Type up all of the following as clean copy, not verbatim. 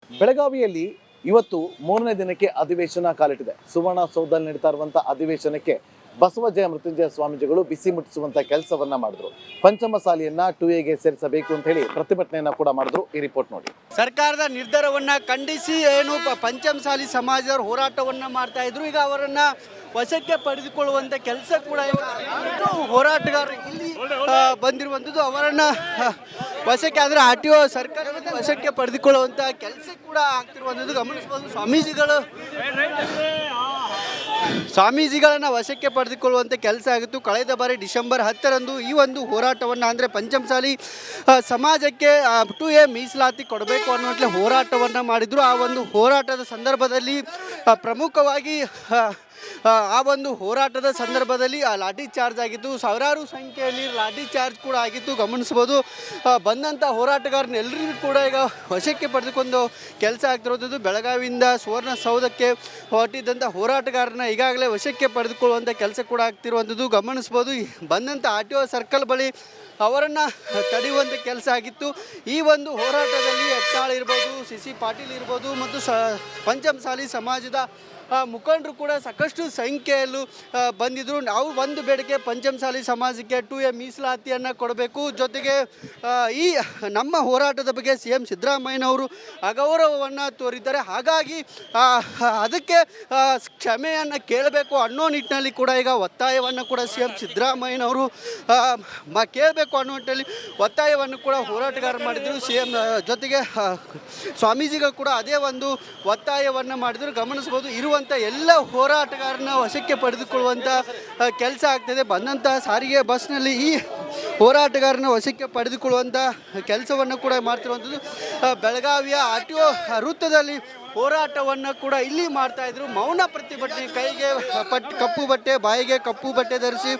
ಬೆಳಗಾವಿಯಲ್ಲಿ ಇವತ್ತು ಮೂರನೇ ದಿನಕ್ಕೆ ಅಧಿವೇಶನ ಕಾಲಿಟ್ಟಿದೆ. ಸುವರ್ಣಸೌಧದಲ್ಲಿ ನಡೀತಾ ಇರುವಂತಹ ಅಧಿವೇಶನಕ್ಕೆ ಬಸವಜಯ ಮೃತ್ಯುಂಜಯ ಸ್ವಾಮೀಜಿಗಳು ಬಿಸಿ ಮುಟ್ಟಿಸುವಂತ ಕೆಲಸವನ್ನ ಮಾಡಿದ್ರು. ಪಂಚಮಸಾಲಿಯನ್ನ 2A ಸೇರಿಸಬೇಕು ಅಂತ ಹೇಳಿ ಪ್ರತಿಭಟನೆಯನ್ನ ಕೂಡ ಮಾಡಿದ್ರು. ಈ ರಿಪೋರ್ಟ್ ನೋಡಿ. ಸರ್ಕಾರದ ನಿರ್ಧಾರವನ್ನ ಖಂಡಿಸಿ ಪಂಚಮಸಾಲಿ ಸಮಾಜದವರು ಹೋರಾಟವನ್ನ ಮಾಡ್ತಾ ಇದ್ರು. ಈಗ ಅವರನ್ನ ವಶಕ್ಕೆ ಪಡೆದುಕೊಳ್ಳುವಂತ ಕೆಲಸ ಕೂಡ ಹೋರಾಟಗಾರರು ಇಲ್ಲಿ ಬಂದಿರುವಂಥದ್ದು. ಅವರನ್ನ ವಶಕ್ಕೆ ಅಂದ್ರೆ RTO ಸರ್ಕಾರವನ್ನು ವಶಕ್ಕೆ ಪಡೆದುಕೊಳ್ಳುವಂತ ಕೆಲಸ ಕೂಡ ಆಗ್ತಿರುವಂಥದ್ದು ಗಮನಿಸಬಹುದು. ಸ್ವಾಮೀಜಿಗಳನ್ನ ವಶಕ್ಕೆ ಪಡೆದುಕೊಳ್ಳುವಂಥ ಕೆಲಸ ಆಗಿತ್ತು. ಕಳೆದ ಬಾರಿ ಡಿಸೆಂಬರ್ 10ರಂದು ಈ ಒಂದು ಹೋರಾಟವನ್ನು ಅಂದರೆ ಪಂಚಮಸಾಲಿ ಸಮಾಜಕ್ಕೆ 2A ಮೀಸಲಾತಿ ಕೊಡಬೇಕು ಅನ್ನುವಂಥ ಹೋರಾಟವನ್ನು ಮಾಡಿದರು. ಆ ಒಂದು ಹೋರಾಟದ ಸಂದರ್ಭದಲ್ಲಿ ಪ್ರಮುಖವಾಗಿ ಲಾಠಿ ಚಾರ್ಜ್ ಆಗಿತ್ತು. ಸಾವಿರಾರು ಸಂಖ್ಯೆಯಲ್ಲಿ ಲಾಠಿ ಚಾರ್ಜ್ ಕೂಡ ಆಗಿತ್ತು ಗಮನಿಸ್ಬೋದು. ಬಂದಂಥ ಹೋರಾಟಗಾರನೆಲ್ಲರಿಗೂ ಕೂಡ ಈಗ ವಶಕ್ಕೆ ಪಡೆದುಕೊಂಡು ಕೆಲಸ ಆಗ್ತಿರೋದು. ಬೆಳಗಾವಿಯಿಂದ ಸುವರ್ಣಸೌಧಕ್ಕೆ ಹೊರಟಿದ್ದಂಥ ಹೋರಾಟಗಾರನ ಈಗಾಗಲೇ ವಶಕ್ಕೆ ಪಡೆದುಕೊಳ್ಳುವಂಥ ಕೆಲಸ ಕೂಡ ಆಗ್ತಿರುವಂಥದ್ದು ಗಮನಿಸ್ಬೋದು. ಬಂದಂಥ RTO ಸರ್ಕಲ್ ಬಳಿ ಅವರನ್ನು ತಡೆಯುವಂಥ ಕೆಲಸ ಆಗಿತ್ತು. ಈ ಒಂದು ಹೋರಾಟದಲ್ಲಿ ಯತ್ನಾಳ್ ಇರ್ಬೋದು, CC ಪಾಟೀಲ್ ಇರ್ಬೋದು ಮತ್ತು ಪಂಚಮಸಾಲಿ ಸಮಾಜದ ಮುಖಂಡರು ಕೂಡ ಸಾಕಷ್ಟು ಸಂಖ್ಯೆಯಲ್ಲೂ ಬಂದಿದ್ದರು. ನಾವು ಒಂದು ಬೇಡಿಕೆ ಪಂಚಮಸಾಲಿ ಸಮಾಜಕ್ಕೆ 2A ಮೀಸಲಾತಿಯನ್ನು ಕೊಡಬೇಕು. ಜೊತೆಗೆ ಈ ನಮ್ಮ ಹೋರಾಟದ ಬಗ್ಗೆ CM ಸಿದ್ದರಾಮಯ್ಯನವರು ಅಗೌರವವನ್ನು ತೋರಿದ್ದಾರೆ. ಹಾಗಾಗಿ ಅದಕ್ಕೆ ಕ್ಷಮೆಯನ್ನು ಕೇಳಬೇಕು ಅನ್ನೋ ನಿಟ್ಟಿನಲ್ಲಿ ಕೂಡ ಈಗ ಒತ್ತಾಯವನ್ನು ಕೂಡ CM ಸಿದ್ದರಾಮಯ್ಯನವರು ಕೇಳಬೇಕು ಅನ್ನೋ ನಿಟ್ಟಿನಲ್ಲಿ ಒತ್ತಾಯವನ್ನು ಕೂಡ ಹೋರಾಟಗಾರರು ಮಾಡಿದರು. CM ಜೊತೆಗೆ ಸ್ವಾಮೀಜಿಗಳು ಕೂಡ ಅದೇ ಒಂದು ಒತ್ತಾಯವನ್ನು ಮಾಡಿದರು ಗಮನಿಸ್ಬೋದು. ಇರುವಂಥ ಎಲ್ಲ ಹೋರಾಟಗಾರನ ವಶಕ್ಕೆ ಪಡೆದುಕೊಳ್ಳುವಂಥ ಕೆಲಸ ಆಗ್ತದೆ. ಬಂದಂಥ ಸಾರಿಗೆ ಬಸ್ನಲ್ಲಿ ಈ ಹೋರಾಟಗಾರನ ವಶಕ್ಕೆ ಪಡೆದುಕೊಳ್ಳುವಂಥ ಕೆಲಸವನ್ನು ಕೂಡ ಮಾಡ್ತಿರುವಂಥದ್ದು. ಬೆಳಗಾವಿಯ RTO ವೃತ್ತದಲ್ಲಿ ಹೋರಾಟವನ್ನು ಕೂಡ ಇಲ್ಲಿ ಮಾಡ್ತಾಯಿದ್ರು. ಮೌನ ಪ್ರತಿಭಟನೆ, ಕೈಗೆ ಕಪ್ಪು ಬಟ್ಟೆ, ಬಾಯಿಗೆ ಕಪ್ಪು ಬಟ್ಟೆ ಧರಿಸಿ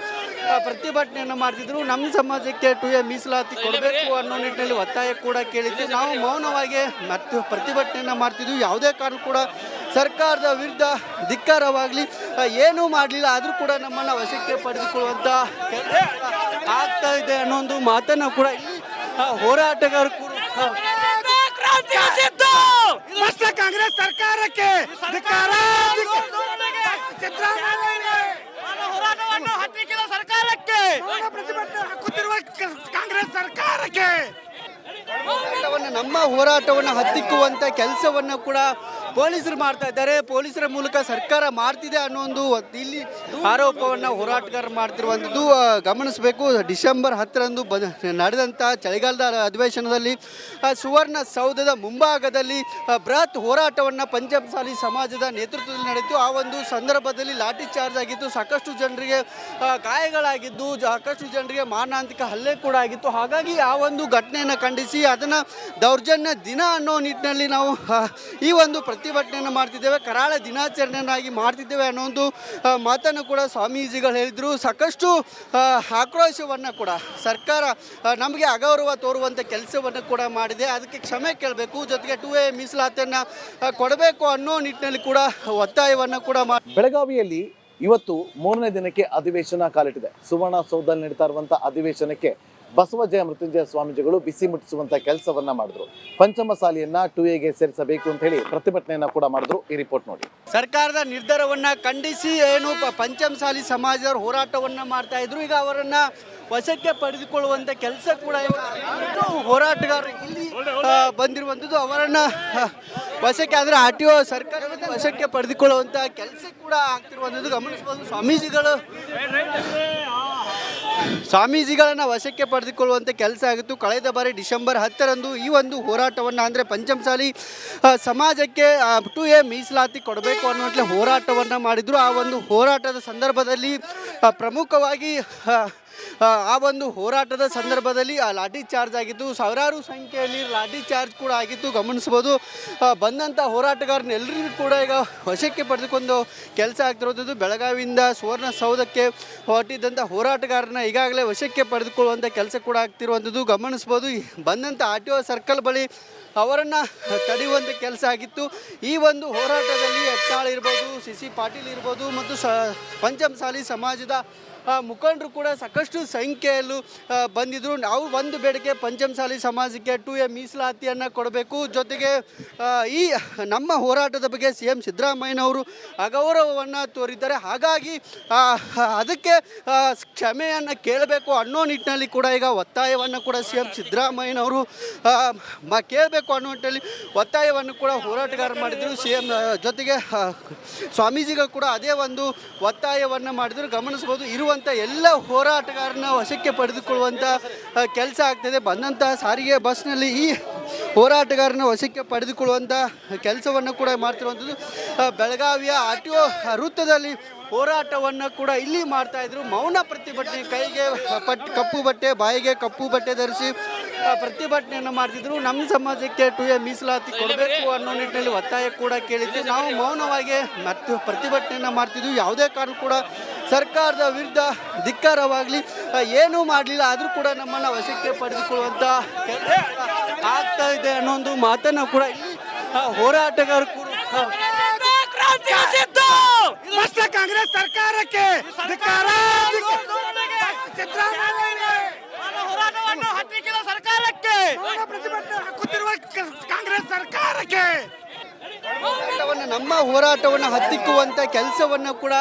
ಪ್ರತಿಭಟನೆಯನ್ನು ಮಾಡ್ತಿದ್ರು. ನಮ್ಮ ಸಮಾಜಕ್ಕೆ 2A ಮೀಸಲಾತಿ ಕೊಡಬೇಕು ಅನ್ನೋ ನಿಟ್ಟಿನಲ್ಲಿ ಒತ್ತಾಯ ಕೂಡ ಕೇಳಿದ್ದು. ನಾವು ಮೌನವಾಗಿ ಮತ್ತು ಪ್ರತಿಭಟನೆಯನ್ನು ಮಾಡ್ತಿದ್ವಿ. ಯಾವುದೇ ಕಾರಣ ಕೂಡ ಸರ್ಕಾರದ ವಿರುದ್ಧ ಧಿಕ್ಕಾರವಾಗಲಿ ಏನೂ ಮಾಡಲಿಲ್ಲ. ಆದರೂ ಕೂಡ ನಮ್ಮನ್ನು ವಶಕ್ಕೆ ಪಡೆದುಕೊಳ್ಳುವಂಥ ಕೆಲಸ ಆಗ್ತಾ ಇದೆ ಅನ್ನೋ ಒಂದು ಮಾತನ್ನು ಕೂಡ ಇಲ್ಲಿ ಹೋರಾಟಗಾರರು ಕೂಡ ಕಾಂಗ್ರೆಸ್ ಸರ್ಕಾರಕ್ಕೆ ಕಾಂಗ್ರೆಸ್ ಸರ್ಕಾರಕ್ಕೆ ನಮ್ಮ ಹೋರಾಟವನ್ನು ಹತ್ತಿಕ್ಕುವಂಥ ಕೆಲಸವನ್ನು ಕೂಡ ಪೊಲೀಸರು ಮಾಡ್ತಾ ಇದ್ದಾರೆ. ಪೊಲೀಸರ ಮೂಲಕ ಸರ್ಕಾರ ಮಾಡ್ತಿದೆ ಅನ್ನೋ ಒಂದು ಇಲ್ಲಿ ಆರೋಪವನ್ನು ಹೋರಾಟಗಾರರು ಮಾಡ್ತಿರುವಂಥದ್ದು ಗಮನಿಸಬೇಕು. ಡಿಸೆಂಬರ್ 10ರಂದು ನಡೆದಂಥ ಚಳಿಗಾಲದ ಅಧಿವೇಶನದಲ್ಲಿ ಸುವರ್ಣಸೌಧದ ಮುಂಭಾಗದಲ್ಲಿ ಬೃಹತ್ ಹೋರಾಟವನ್ನು ಪಂಚಮಸಾಲಿ ಸಮಾಜದ ನೇತೃತ್ವದಲ್ಲಿ ನಡೆಯಿತು. ಆ ಒಂದು ಸಂದರ್ಭದಲ್ಲಿ ಲಾಠಿ ಚಾರ್ಜ್ ಆಗಿತ್ತು. ಸಾಕಷ್ಟು ಜನರಿಗೆ ಗಾಯಗಳಾಗಿದ್ದು, ಸಾಕಷ್ಟು ಜನರಿಗೆ ಮಾರಣಾಂತಿಕ ಹಲ್ಲೆ ಕೂಡ ಆಗಿತ್ತು. ಹಾಗಾಗಿ ಆ ಒಂದು ಘಟನೆಯನ್ನು ಖಂಡಿಸಿ ಅದನ್ನು ದೌರ್ಜನ್ಯ ದಿನ ಅನ್ನೋ ನಿಟ್ಟಿನಲ್ಲಿ ನಾವು ಈ ಒಂದು ಪ್ರತಿಭಟನೆಯನ್ನು ಮಾಡ್ತಿದ್ದೇವೆ, ಕರಾಳ ದಿನಾಚರಣೆಯನ್ನಾಗಿ ಮಾಡ್ತಿದ್ದೇವೆ ಅನ್ನೋ ಒಂದು ಮಾತನ್ನು ಕೂಡ ಸ್ವಾಮೀಜಿಗಳು ಹೇಳಿದರು. ಸಾಕಷ್ಟು ಆಕ್ರೋಶವನ್ನು ಕೂಡ ಸರ್ಕಾರ ನಮಗೆ ಅಗೌರವ ತೋರುವಂಥ ಕೆಲಸವನ್ನು ಕೂಡ ಮಾಡಿದೆ. ಅದಕ್ಕೆ ಕ್ಷಮೆ ಕೇಳಬೇಕು. ಜೊತೆಗೆ 2A ಮೀಸಲಾತಿಯನ್ನು ಕೊಡಬೇಕು ಅನ್ನೋ ನಿಟ್ಟಿನಲ್ಲಿ ಕೂಡ ಒತ್ತಾಯವನ್ನು ಕೂಡ ಬೆಳಗಾವಿಯಲ್ಲಿ ಇವತ್ತು ಮೂರನೇ ದಿನಕ್ಕೆ ಅಧಿವೇಶನ ಕಾಲಿಟ್ಟಿದೆ. ಸುವರ್ಣಸೌಧದಲ್ಲಿ ನಡೀತಾ ಇರುವಂತಹ ಅಧಿವೇಶನಕ್ಕೆ ಬಸವಜಯ ಮೃತ್ಯುಂಜಯ ಸ್ವಾಮೀಜಿಗಳು ಬಿಸಿ ಮುಟ್ಟಿಸುವಂತ ಕೆಲಸವನ್ನ ಮಾಡಿದ್ರು. ಪಂಚಮಸಾಲಿಯನ್ನ 2A ಸೇರಿಸಬೇಕು ಅಂತ ಹೇಳಿ ಪ್ರತಿಭಟನೆಯನ್ನ ಕೂಡ ಮಾಡಿದ್ರು. ಈ ರಿಪೋರ್ಟ್ ನೋಡಿ. ಸರ್ಕಾರದ ನಿರ್ಧಾರವನ್ನ ಖಂಡಿಸಿ ಪಂಚಮಸಾಲಿ ಸಮಾಜದವರು ಹೋರಾಟವನ್ನ ಮಾಡ್ತಾ ಇದ್ರು. ಈಗ ಅವರನ್ನ ವಶಕ್ಕೆ ಪಡೆದುಕೊಳ್ಳುವಂತ ಕೆಲಸ ಕೂಡ ಹೋರಾಟಗಾರರು ಇಲ್ಲಿ ಬಂದಿರುವಂಥದ್ದು. ಅವರನ್ನ ವಶಕ್ಕೆ ಅಂದ್ರೆ RTO ಸರ್ಕಾರವನ್ನು ವಶಕ್ಕೆ ಪಡೆದುಕೊಳ್ಳುವಂತ ಕೆಲಸ ಕೂಡ ಆಗ್ತಿರುವಂಥದ್ದು ಗಮನಿಸಬಹುದು. ಸ್ವಾಮೀಜಿಗಳನ್ನ ವಶಕ್ಕೆ ಪಡೆದುಕೊಳ್ಳುವಂಥ ಕೆಲಸ ಆಗಿತ್ತು. ಕಳೆದ ಬಾರಿ ಡಿಸೆಂಬರ್ 10ರಂದು ಈ ಒಂದು ಹೋರಾಟವನ್ನು ಅಂದರೆ ಪಂಚಮಸಾಲಿ ಸಮಾಜಕ್ಕೆ 2A ಮೀಸಲಾತಿ ಕೊಡಬೇಕು ಅನ್ನುವಂಥ ಹೋರಾಟವನ್ನು ಮಾಡಿದರು. ಆ ಒಂದು ಹೋರಾಟದ ಸಂದರ್ಭದಲ್ಲಿ ಪ್ರಮುಖವಾಗಿ ಲಾಠಿ ಚಾರ್ಜ್ ಆಗಿತ್ತು. ಸಾವಿರಾರು ಸಂಖ್ಯೆಯಲ್ಲಿ ಲಾಠಿ ಚಾರ್ಜ್ ಕೂಡ ಆಗಿತ್ತು ಗಮನಿಸ್ಬೋದು. ಬಂದಂಥ ಹೋರಾಟಗಾರನೆಲ್ಲರಿಗೂ ಕೂಡ ಈಗ ವಶಕ್ಕೆ ಪಡೆದುಕೊಂಡು ಕೆಲಸ ಆಗ್ತಿರೋದು. ಬೆಳಗಾವಿಯಿಂದ ಸುವರ್ಣಸೌಧಕ್ಕೆ ಹೊರಟಿದ್ದಂಥ ಹೋರಾಟಗಾರನ ಈಗಾಗಲೇ ವಶಕ್ಕೆ ಪಡೆದುಕೊಳ್ಳುವಂಥ ಕೆಲಸ ಕೂಡ ಆಗ್ತಿರುವಂಥದ್ದು ಗಮನಿಸ್ಬೋದು. ಬಂದಂಥ RTO ಸರ್ಕಲ್ ಬಳಿ ಅವರನ್ನು ತಡೆಯುವಂಥ ಕೆಲಸ ಆಗಿತ್ತು. ಈ ಒಂದು ಹೋರಾಟದಲ್ಲಿ ಯತ್ನಾಳ್ ಇರ್ಬೋದು, CC ಪಾಟೀಲ್ ಇರ್ಬೋದು ಮತ್ತು ಪಂಚಮಸಾಲಿ ಸಮಾಜದ ಮುಖಂಡರು ಕೂಡ ಸಾಕಷ್ಟು ಸಂಖ್ಯೆಯಲ್ಲೂ ಬಂದಿದ್ದರು. ನಾವು ಒಂದು ಬೇಡಿಕೆ ಪಂಚಮಸಾಲಿ ಸಮಾಜಕ್ಕೆ 2A ಮೀಸಲಾತಿಯನ್ನು ಕೊಡಬೇಕು. ಜೊತೆಗೆ ಈ ನಮ್ಮ ಹೋರಾಟದ ಬಗ್ಗೆ CM ಸಿದ್ದರಾಮಯ್ಯನವರು ಅಗೌರವವನ್ನು ತೋರಿದ್ದಾರೆ. ಹಾಗಾಗಿ ಅದಕ್ಕೆ ಕ್ಷಮೆಯನ್ನು ಕೇಳಬೇಕು ಅನ್ನೋ ನಿಟ್ಟಿನಲ್ಲಿ ಕೂಡ ಈಗ ಒತ್ತಾಯವನ್ನು ಕೂಡ CM ಸಿದ್ದರಾಮಯ್ಯನವರು ಕೇಳಬೇಕು ಅನ್ನೋ ನಿಟ್ಟಿನಲ್ಲಿ ಒತ್ತಾಯವನ್ನು ಕೂಡ ಹೋರಾಟಗಾರರು ಮಾಡಿದರು. CM ಜೊತೆಗೆ ಸ್ವಾಮೀಜಿಗಳು ಕೂಡ ಅದೇ ಒಂದು ಒತ್ತಾಯವನ್ನು ಮಾಡಿದರು. ಗಮನಿಸ್ಬೋದು, ಇರುವಂಥ ಎಲ್ಲ ಹೋರಾಟಗಾರನ ವಶಕ್ಕೆ ಪಡೆದುಕೊಳ್ಳುವಂಥ ಕೆಲಸ ಆಗ್ತದೆ. ಬಂದಂಥ ಸಾರಿಗೆ ಬಸ್ನಲ್ಲಿ ಈ ಹೋರಾಟಗಾರನ ವಶಕ್ಕೆ ಪಡೆದುಕೊಳ್ಳುವಂಥ ಕೆಲಸವನ್ನು ಕೂಡ ಮಾಡ್ತಿರುವಂಥದ್ದು. ಬೆಳಗಾವಿಯ RTO ವೃತ್ತದಲ್ಲಿ ಹೋರಾಟವನ್ನು ಕೂಡ ಇಲ್ಲಿ ಮಾಡ್ತಾಯಿದ್ರು. ಮೌನ ಪ್ರತಿಭಟನೆ, ಕೈಗೆ ಕಪ್ಪು ಬಟ್ಟೆ, ಬಾಯಿಗೆ ಕಪ್ಪು ಬಟ್ಟೆ ಧರಿಸಿ ಪ್ರತಿಭಟನೆಯನ್ನು ಮಾಡ್ತಿದ್ರು. ನಮ್ಮ ಸಮಾಜಕ್ಕೆ 2A ಮೀಸಲಾತಿ ಕೊಡಬೇಕು ಅನ್ನೋ ನಿಟ್ಟಿನಲ್ಲಿ ಒತ್ತಾಯ ಕೂಡ ಕೇಳಿದ್ದು. ನಾವು ಮೌನವಾಗಿ ಮತ್ತು ಪ್ರತಿಭಟನೆಯನ್ನು ಮಾಡ್ತಿದ್ವಿ. ಯಾವುದೇ ಕಾರಣ ಕೂಡ ಸರ್ಕಾರದ ವಿರುದ್ಧ ಧಿಕ್ಕಾರವಾಗಲಿ ಏನೂ ಮಾಡಲಿಲ್ಲ, ಆದರೂ ಕೂಡ ನಮ್ಮನ್ನು ವಶಕ್ಕೆ ಪಡೆದುಕೊಳ್ಳುವಂಥ ಕೆಲಸ ಆಗ್ತಾ ಇದೆ ಅನ್ನೋ ಒಂದು ಮಾತನ್ನು ಕೂಡ ಇಲ್ಲಿ ಹೋರಾಟಗಾರರು ಕೂಡ ಭ್ರಷ್ಟ ಕಾಂಗ್ರೆಸ್ ಸರ್ಕಾರಕ್ಕೆ ಧಿಕ್ಕಾರ. ಹೋರಾಟವನ್ನು ಹತ್ತಿಕ್ಕಿದ ಸರ್ಕಾರಕ್ಕೆ, ಪ್ರತಿಭಟನೆ ಹಾಕುತ್ತಿರುವ ಕಾಂಗ್ರೆಸ್ ಸರ್ಕಾರಕ್ಕೆ ನಮ್ಮ ಹೋರಾಟವನ್ನು ಹತ್ತಿಕ್ಕುವಂಥ ಕೆಲಸವನ್ನು ಕೂಡ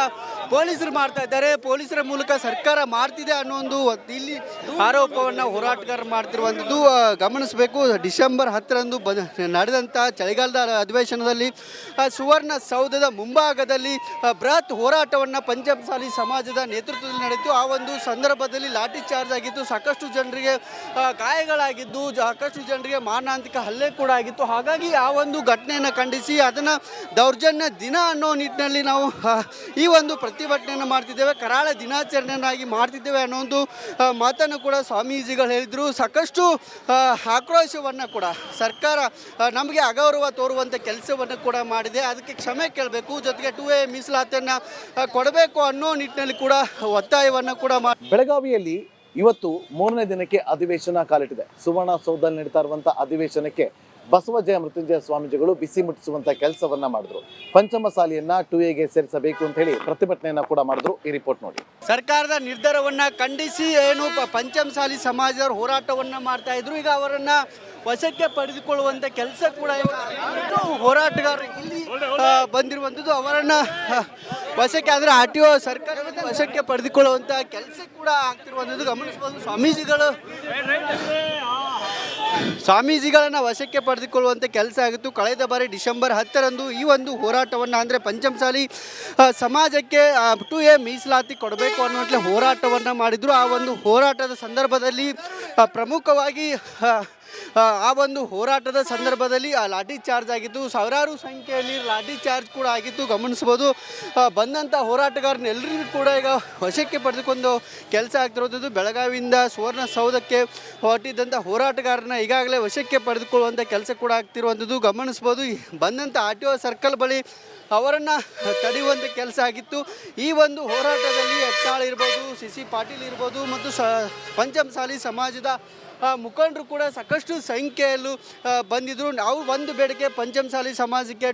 ಪೊಲೀಸರು ಮಾಡ್ತಾ ಇದ್ದಾರೆ. ಪೊಲೀಸರ ಮೂಲಕ ಸರ್ಕಾರ ಮಾಡ್ತಿದೆ ಅನ್ನೋ ಒಂದು ಇಲ್ಲಿ ಆರೋಪವನ್ನು ಹೋರಾಟಗಾರರು ಮಾಡ್ತಿರುವಂಥದ್ದು ಗಮನಿಸಬೇಕು. ಡಿಸೆಂಬರ್ 10ರಂದು ನಡೆದಂಥ ಚಳಿಗಾಲದ ಅಧಿವೇಶನದಲ್ಲಿ ಸುವರ್ಣಸೌಧದ ಮುಂಭಾಗದಲ್ಲಿ ಬೃಹತ್ ಹೋರಾಟವನ್ನು ಪಂಚಮಸಾಲಿ ಸಮಾಜದ ನೇತೃತ್ವದಲ್ಲಿ ನಡೆಯಿತು. ಆ ಒಂದು ಸಂದರ್ಭದಲ್ಲಿ ಲಾಠಿ ಚಾರ್ಜ್ ಆಗಿತ್ತು. ಸಾಕಷ್ಟು ಜನರಿಗೆ ಗಾಯಗಳಾಗಿದ್ದು, ಸಾಕಷ್ಟು ಜನರಿಗೆ ಮಾರಣಾಂತಿಕ ಹಲ್ಲೆ ಕೂಡ ಆಗಿತ್ತು. ಹಾಗಾಗಿ ಆ ಒಂದು ಘಟನೆಯನ್ನು ಖಂಡಿಸಿ ಅದನ್ನು ದೌರ್ಜನ್ಯ ದಿನ ಅನ್ನೋ ನಿಟ್ಟಿನಲ್ಲಿ ನಾವು ಈ ಒಂದು ಪ್ರತಿಭಟನೆಯನ್ನು ಮಾಡ್ತಿದ್ದೇವೆ, ಕರಾಳ ದಿನಾಚರಣೆಯನ್ನಾಗಿ ಮಾಡ್ತಿದ್ದೇವೆ ಅನ್ನೋ ಒಂದು ಮಾತನ್ನು ಕೂಡ ಸ್ವಾಮೀಜಿಗಳು ಹೇಳಿದರು. ಸಾಕಷ್ಟು ಆಕ್ರೋಶವನ್ನು ಕೂಡ ಸರ್ಕಾರ ನಮಗೆ ಅಗೌರವ ತೋರುವಂಥ ಕೆಲಸವನ್ನು ಕೂಡ ಮಾಡಿದೆ. ಅದಕ್ಕೆ ಕ್ಷಮೆ ಕೇಳಬೇಕು. ಜೊತೆಗೆ 2A ಮೀಸಲಾತಿಯನ್ನು ಕೊಡಬೇಕು ಅನ್ನೋ ನಿಟ್ಟಿನಲ್ಲಿ ಕೂಡ ಒತ್ತಾಯವನ್ನು ಕೂಡ ಬೆಳಗಾವಿಯಲ್ಲಿ ಇವತ್ತು 3ನೇ ದಿನಕ್ಕೆ ಅಧಿವೇಶನ ಕಾಲಿಟ್ಟಿದೆ. ಸುವರ್ಣಸೌಧದಲ್ಲಿ ನಡೀತಾ ಇರುವಂಥ ಅಧಿವೇಶನಕ್ಕೆ ಬಸವಜಯ ಮೃತ್ಯುಂಜಯ ಸ್ವಾಮೀಜಿಗಳು ಬಿಸಿ ಮುಟ್ಟಿಸುವಂತ ಕೆಲಸವನ್ನ ಮಾಡಿದ್ರು. ಪಂಚಮಸಾಲಿಯನ್ನ 2Aಗೆ ಸೇರಿಸಬೇಕು ಅಂತ ಹೇಳಿ ಪ್ರತಿಭಟನೆಯನ್ನ ಕೂಡ ಮಾಡಿದ್ರು. ಈ ರಿಪೋರ್ಟ್ ನೋಡಿ. ಸರ್ಕಾರದ ನಿರ್ಧಾರವನ್ನ ಖಂಡಿಸಿ ಏನು ಪಂಚಮಸಾಲಿ ಸಮಾಜದವರು ಹೋರಾಟವನ್ನ ಮಾಡ್ತಾ ಇದ್ರು. ಈಗ ಅವರನ್ನ ವಶಕ್ಕೆ ಪಡೆದುಕೊಳ್ಳುವಂತ ಕೆಲಸ ಕೂಡ ಹೋರಾಟಗಾರರು ಇಲ್ಲಿ ಬಂದಿರುವಂಥದ್ದು. ಅವರನ್ನ ವಶಕ್ಕೆ ಆದರೆ RTO ಸರ್ಕಾರವನ್ನು ವಶಕ್ಕೆ ಪಡೆದುಕೊಳ್ಳುವಂತ ಕೆಲಸ ಕೂಡ ಆಗ್ತಿರುವಂಥದ್ದು ಗಮನಿಸಬಹುದು. ಸ್ವಾಮೀಜಿಗಳನ್ನು ವಶಕ್ಕೆ ಪಡೆದುಕೊಳ್ಳುವಂಥ ಕೆಲಸ ಆಗಿತ್ತು. ಕಳೆದ ಬಾರಿ ಡಿಸೆಂಬರ್ 10ರಂದು ಈ ಒಂದು ಹೋರಾಟವನ್ನು ಅಂದರೆ ಪಂಚಮಸಾಲಿ ಸಮಾಜಕ್ಕೆ 2A ಮೀಸಲಾತಿ ಕೊಡಬೇಕು ಅನ್ನುವಂಥ ಹೋರಾಟವನ್ನು ಮಾಡಿದರು. ಆ ಒಂದು ಹೋರಾಟದ ಸಂದರ್ಭದಲ್ಲಿ ಪ್ರಮುಖವಾಗಿ ಆ ಒಂದು ಹೋರಾಟದ ಸಂದರ್ಭದಲ್ಲಿ ಲಾಠಿ ಚಾರ್ಜ್ ಆಗಿತ್ತು. ಸಾವಿರಾರು ಸಂಖ್ಯೆಯಲ್ಲಿ ಲಾಠಿ ಚಾರ್ಜ್ ಕೂಡ ಆಗಿತ್ತು ಗಮನಿಸ್ಬೋದು. ಬಂದಂಥ ಹೋರಾಟಗಾರನೆಲ್ಲರಿಗೂ ಕೂಡ ಈಗ ವಶಕ್ಕೆ ಪಡೆದುಕೊಂಡು ಕೆಲಸ ಆಗ್ತಿರೋದು. ಬೆಳಗಾವಿಯಿಂದ ಸುವರ್ಣಸೌಧಕ್ಕೆ ಹೊರಟಿದ್ದಂಥ ಹೋರಾಟಗಾರನ ಈಗಾಗಲೇ ವಶಕ್ಕೆ ಪಡೆದುಕೊಳ್ಳುವಂಥ ಕೆಲಸ ಕೂಡ ಆಗ್ತಿರುವಂಥದ್ದು ಗಮನಿಸ್ಬೋದು. ಬಂದಂಥ RTO ಸರ್ಕಲ್ ಬಳಿ ಅವರನ್ನು ತಡೆಯುವಂಥ ಕೆಲಸ ಆಗಿತ್ತು. ಈ ಒಂದು ಹೋರಾಟದಲ್ಲಿ ಯತ್ನಾಳ್ ಇರ್ಬೋದು, CC ಪಾಟೀಲ್ ಇರ್ಬೋದು ಮತ್ತು ಪಂಚಮಸಾಲಿ ಸಮಾಜದ ಮುಖಂಡರು ಕೂಡ ಸಾಕಷ್ಟು ಸಂಖ್ಯೆಯಲ್ಲೂ ಬಂದಿದ್ದರು. ನಾವು ಒಂದು ಬೇಡಿಕೆ ಪಂಚಮಸಾಲಿ ಸಮಾಜಕ್ಕೆ